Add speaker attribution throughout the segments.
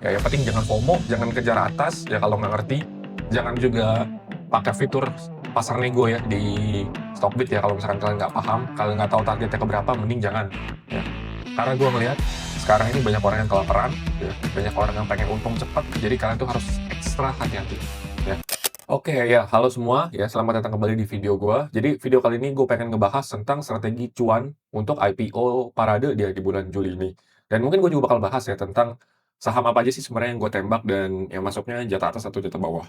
Speaker 1: Ya yang penting jangan FOMO, jangan kejar atas ya kalau nggak ngerti. Jangan juga pakai fitur pasar nego ya di Stockbit ya kalau misalkan kalian nggak paham, kalian nggak tahu targetnya ke berapa, mending jangan ya. Karena gue ngelihat sekarang ini banyak orang yang kelaparan, ya, banyak orang yang pengen untung cepat, jadi kalian tuh harus ekstra hati-hati ya. Oke ya, halo semua ya, selamat datang kembali di video gue. Jadi video kali ini gue pengen ngebahas tentang strategi cuan untuk IPO parade dia di bulan Juli ini. Dan mungkin gue juga bakal bahas ya tentang saham apa aja sih sebenarnya yang gue tembak dan yang masuknya jatah atas atau jatah bawah.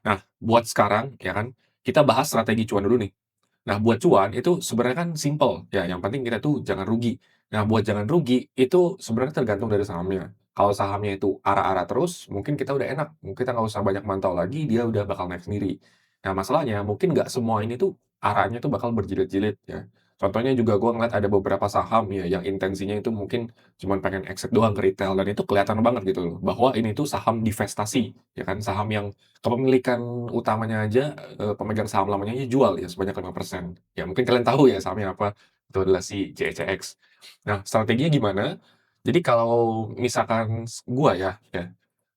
Speaker 1: Nah, buat sekarang ya kan, kita bahas strategi cuan dulu nih. Nah, buat cuan itu sebenarnya kan simple, ya yang penting kita tuh jangan rugi. Nah, buat jangan rugi itu sebenarnya tergantung dari sahamnya. Kalau sahamnya itu arah-arah terus, mungkin kita udah enak, mungkin kita nggak usah banyak mantau lagi, dia udah bakal naik sendiri. Nah, masalahnya mungkin nggak semua ini tuh arahnya tuh bakal berjilid-jilid ya. Contohnya juga gue ngeliat ada beberapa saham ya yang intensinya itu mungkin cuman pengen exit doang ke retail dan itu kelihatan banget gitu loh, bahwa ini tuh saham divestasi, ya kan, saham yang kepemilikan utamanya aja, pemegang saham lamanya aja jual ya sebanyak 5%. Ya mungkin kalian tahu ya sahamnya apa, itu adalah si JCX. Nah, strateginya gimana? Jadi kalau misalkan gua ya,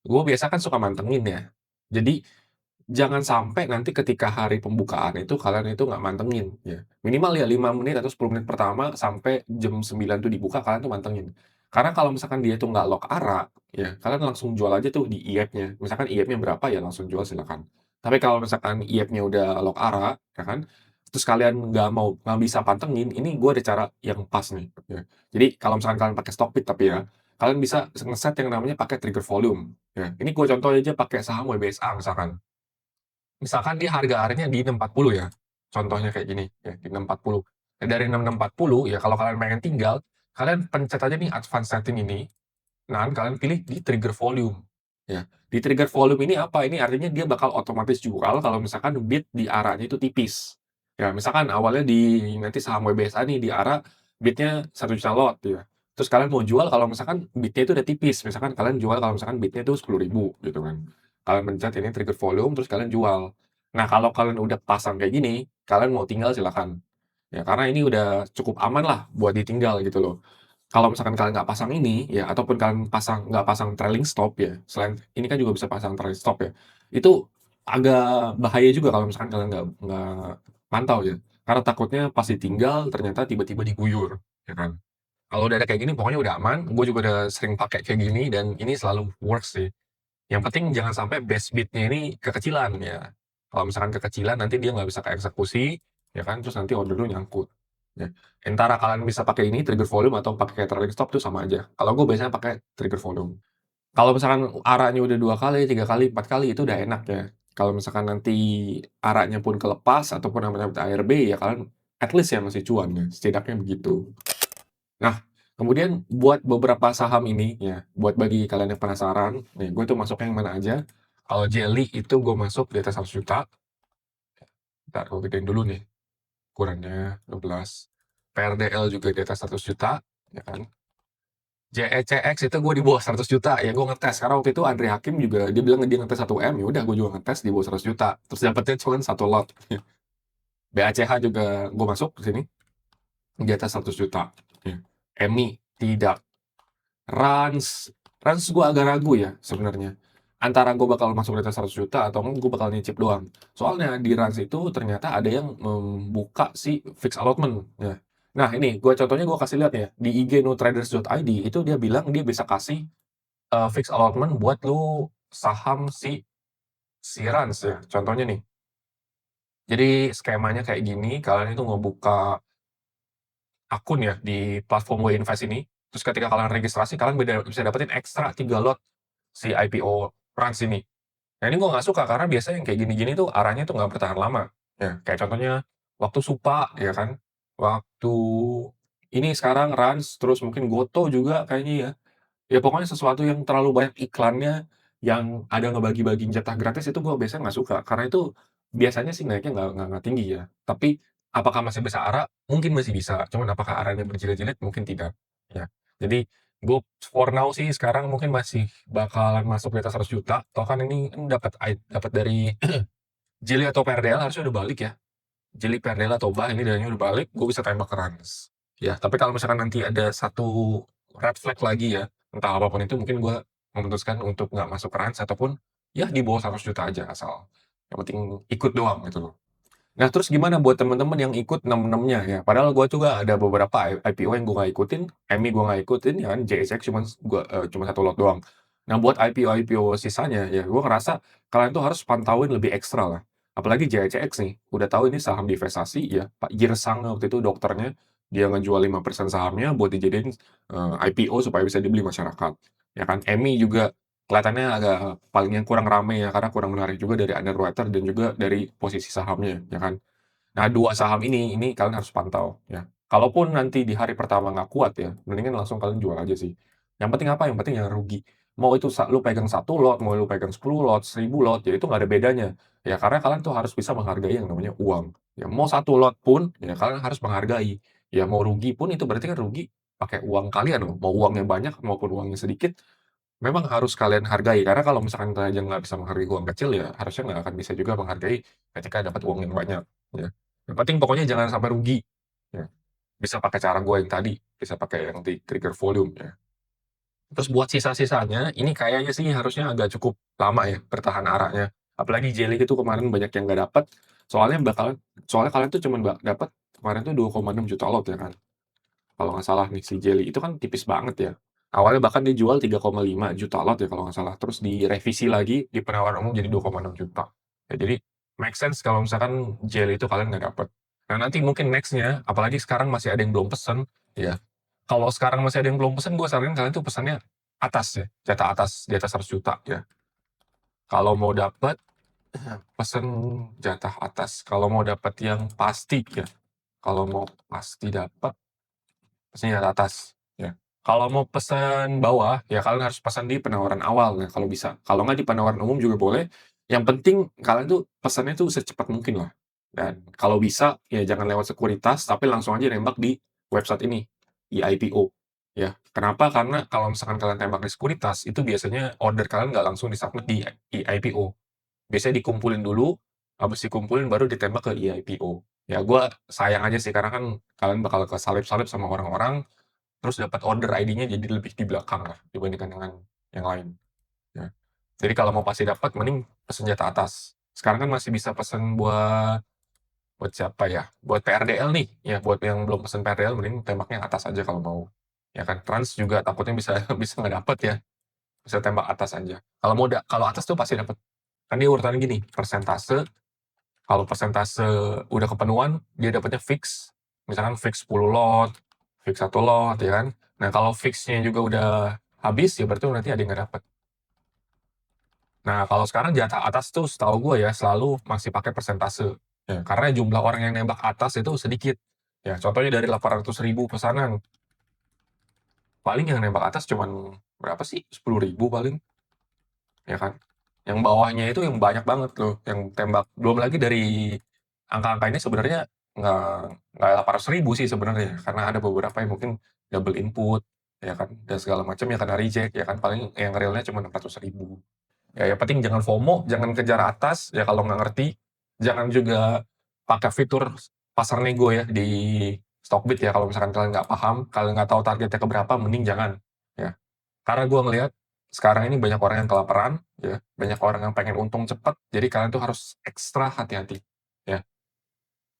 Speaker 1: gua biasa kan suka mantengin ya. Jadi jangan sampai nanti ketika hari pembukaan itu kalian itu nggak mantengin, ya. Minimal ya 5 menit atau 10 menit pertama sampai jam 9 tuh dibuka kalian tuh mantengin. Karena kalau misalkan dia itu nggak lock arah, ya kalian langsung jual aja tuh di IEP-nya. Misalkan IEP-nya berapa ya langsung jual silakan. Tapi kalau misalkan IEP-nya udah lock arah, ya kan, terus kalian nggak bisa pantengin, ini gue ada cara yang pas nih, ya. Jadi kalau misalkan kalian pakai Stockbit tapi ya, kalian bisa ngeset yang namanya pakai trigger volume, ya. Ini gue contoh aja pakai saham WBSA misalkan. Misalkan dia harga akhirnya di 640 ya, contohnya kayak gini ya, di 640. Nah, dari 640 ya kalau kalian pengen tinggal, kalian pencet aja nih advance setting ini, nah kalian pilih di trigger volume, ya. Di trigger volume ini apa? Ini artinya dia bakal otomatis jual kalau misalkan bid di arahnya itu tipis. Ya misalkan awalnya di nanti saham WBSA nih di arah bidnya 1 juta lot ya, terus kalian mau jual kalau misalkan bidnya itu udah tipis, misalkan kalian jual kalau misalkan bidnya itu 10.000 gitu kan. Kalian pencet ini trigger volume terus kalian jual. Nah kalau kalian udah pasang kayak gini, kalian mau tinggal silakan. Ya karena ini udah cukup aman lah buat ditinggal gitu loh. Kalau misalkan kalian nggak pasang ini, ya ataupun kalian nggak pasang trailing stop ya, selain ini kan juga bisa pasang trailing stop ya, itu agak bahaya juga kalau misalkan kalian nggak mantau ya. Karena takutnya pas ditinggal ternyata tiba-tiba diguyur, ya kan. Kalau udah ada kayak gini pokoknya udah aman, gue juga udah sering pakai kayak gini dan ini selalu works sih. Yang penting jangan sampai base bid-nya ini kekecilan ya. Kalau misalkan kekecilan nanti dia nggak bisa keeksekusi, ya kan, terus nanti order lu nyangkut. Ya. Antara kalian bisa pakai ini trigger volume atau pakai trailing stop tuh sama aja. Kalau gue biasanya pakai trigger volume. Kalau misalkan arahnya udah 2 kali, 3 kali, 4 kali itu udah enak ya. Kalau misalkan nanti arahnya pun kelepas ataupun namanya ARB ya kalian at least ya masih cuan ya, setidaknya begitu. Nah, kemudian buat beberapa saham ini ya, buat bagi kalian yang penasaran, nih gue tuh masuknya yang mana aja. Kalau Jelly itu gue masuk di atas 100 juta. Bentar gue gedein dulu nih, ukurannya 12. PRDL juga di atas 100 juta, ya kan. JECX itu gue di bawah 100 juta, ya gue ngetes. Karena waktu itu Andre Hakim juga, dia bilang dia ngetes 1M, ya udah gue juga ngetes di bawah 100 juta. Terus dapetnya cuma 1 lot. BACH juga gue masuk ke sini, di atas 100 juta. Ya. EMI, tidak. Rans gue agak ragu ya sebenarnya. Antara gue bakal masuk di atas 100 juta atau gue bakal nyicip doang. Soalnya di Rans itu ternyata ada yang membuka si fixed allotment ya. Nah ini contohnya gue kasih lihat ya di IG notraders.id itu dia bilang dia bisa kasih fixed allotment buat lu saham si Rans ya. Contohnya nih. Jadi skemanya kayak gini, kalian itu ngebuka akun ya di platform WInvest ini. Terus ketika kalian registrasi, kalian bisa dapetin ekstra 3 lot si IPO Rans ini. Nah ini gue nggak suka karena biasanya yang kayak gini-gini tuh arahnya tuh nggak bertahan lama. Ya, kayak contohnya waktu Supa ya kan, waktu ini sekarang Rans, terus mungkin Goto juga kayaknya ya. Ya pokoknya sesuatu yang terlalu banyak iklannya, yang ada ngebagi-bagiin jatah gratis itu gue biasanya nggak suka. Karena itu biasanya sih naiknya nggak tinggi ya. Tapi apakah masih bisa arah? Mungkin masih bisa. Cuman apakah arahnya berjilid-jilid? Mungkin tidak. Ya. Jadi gue for now sih sekarang mungkin masih bakalan masuk di atas 100 juta. Toh kan ini kan dapat dari Jeli atau PRDL harusnya udah balik ya. Jeli, PRDL atau Bah ini dananya udah balik, gue bisa tembak ke Rans. Ya, tapi kalau misalkan nanti ada satu red flag lagi ya, entah apapun itu mungkin gue memutuskan untuk nggak masuk range ataupun ya di bawah 100 juta aja asal yang penting ikut doang gitu loh. Nah, terus gimana buat temen-temen yang ikut 66-nya ya? Padahal gua juga ada beberapa IPO yang gua nggak ikutin, EMI gua nggak ikutin ya kan, JSX cuma 1 lot doang. Nah, buat IPO-IPO sisanya ya gua ngerasa kalian tuh harus pantauin lebih ekstra lah. Apalagi JSX nih, udah tahu ini saham divestasi ya, Pak Girsang waktu itu dokternya, dia ngejual 5% sahamnya buat dijadiin, IPO supaya bisa dibeli masyarakat, ya kan. EMI juga kelihatannya agak paling yang kurang rame ya, karena kurang menarik juga dari underwater dan juga dari posisi sahamnya, ya kan. Nah, 2 saham ini kalian harus pantau, ya. Kalaupun nanti di hari pertama nggak kuat ya, mendingan langsung kalian jual aja sih. Yang penting apa? Yang penting jangan rugi. Mau itu lu pegang 1 lot, mau lu pegang 10 lot, 1000 lot, ya itu nggak ada bedanya. Ya karena kalian tuh harus bisa menghargai yang namanya uang. Ya mau 1 lot pun, ya kalian harus menghargai. Ya mau rugi pun itu berarti kan rugi pakai uang kalian loh, mau uangnya banyak maupun uangnya sedikit, memang harus kalian hargai. Karena kalau misalkan kalian aja nggak bisa menghargai uang kecil, ya harusnya nggak akan bisa juga menghargai ketika dapat uang yang banyak, ya. Yang penting pokoknya jangan sampai rugi, ya. Bisa pakai cara gue yang tadi, bisa pakai yang di trigger volume, ya. Terus buat sisa-sisanya, ini kayaknya sih harusnya agak cukup lama ya bertahan arahnya. Apalagi Jelly itu kemarin banyak yang nggak dapat, soalnya kalian tuh cuman dapat kemarin tuh 2,6 juta lot ya kan. Kalau nggak salah nih si Jelly itu kan tipis banget ya. Awalnya bahkan dijual 3,5 juta lot ya kalau nggak salah. Terus direvisi lagi di penawaran umum jadi 2,6 juta. Ya, jadi make sense kalau misalkan Jelly itu kalian nggak dapet. Nah nanti mungkin nextnya, apalagi sekarang masih ada yang belum pesen, ya. Kalau sekarang masih ada yang belum pesen, gue saranin kalian tuh pesannya atas ya, jatah atas di atas 100 juta ya. Kalau mau dapet pesen jatah atas. Kalau mau dapet yang pasti ya, kalau mau pasti dapat pesannya atas, ya. Kalau mau pesan bawah, ya kalian harus pesan di penawaran awal ya kalau bisa. Kalau nggak di penawaran umum juga boleh, yang penting kalian tuh pesannya tuh secepat mungkin lah. Dan kalau bisa, ya jangan lewat sekuritas, tapi langsung aja nembak di website ini, IPO, ya. Kenapa? Karena kalau misalkan kalian tembak di sekuritas, itu biasanya order kalian nggak langsung di-submit di IPO. Biasanya dikumpulin dulu, habis dikumpulin baru ditembak ke IPO. Ya gue sayang aja sih, karena kan kalian bakal kesalip-salip sama orang-orang, terus dapat order ID-nya jadi lebih di belakang lah dibandingkan dengan yang lain, ya. Jadi kalau mau pasti dapat mending pesen jatah atas. Sekarang kan masih bisa pesen buat siapa ya, buat PRDL nih, ya buat yang belum pesen PRDL mending tembaknya atas aja kalau mau, ya kan. Trans juga takutnya bisa bisa nggak dapet ya, bisa tembak atas aja. Kalau atas tuh pasti dapet. Kan dia urutannya gini, persentase, kalau persentase udah kepenuhan, dia dapatnya fix. Misalkan fix 10 lot, fix 1 lot, ya kan. Nah, kalau fix-nya juga udah habis, ya berarti nanti ada yang nggak dapet. Nah, kalau sekarang jatah atas tuh setahu gue ya, selalu masih pakai persentase. Ya, karena jumlah orang yang nembak atas itu sedikit. Ya, contohnya dari 800.000 pesanan, paling yang nembak atas cuman berapa sih? 10.000 paling, ya kan. Yang bawahnya itu yang banyak banget loh, yang tembak. Belum lagi dari angka-angka ini sebenarnya nggak nggak 800.000 sih sebenarnya, karena ada beberapa yang mungkin double input, ya kan, dan segala macam ya kena reject, ya kan, paling yang realnya cuma 600.000. Ya yang penting jangan FOMO, jangan kejar atas, ya kalau nggak ngerti. Jangan juga pakai fitur pasar nego ya di Stockbit ya, kalau misalkan kalian nggak paham, kalian nggak tahu targetnya ke berapa, mending jangan, ya. Karena gue ngelihat sekarang ini banyak orang yang kelaparan, ya, banyak orang yang pengen untung cepat, jadi kalian tuh harus ekstra hati-hati, ya.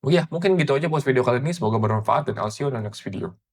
Speaker 1: Oh iya, mungkin gitu aja buat video kali ini, semoga bermanfaat dan I'll see you on the next video.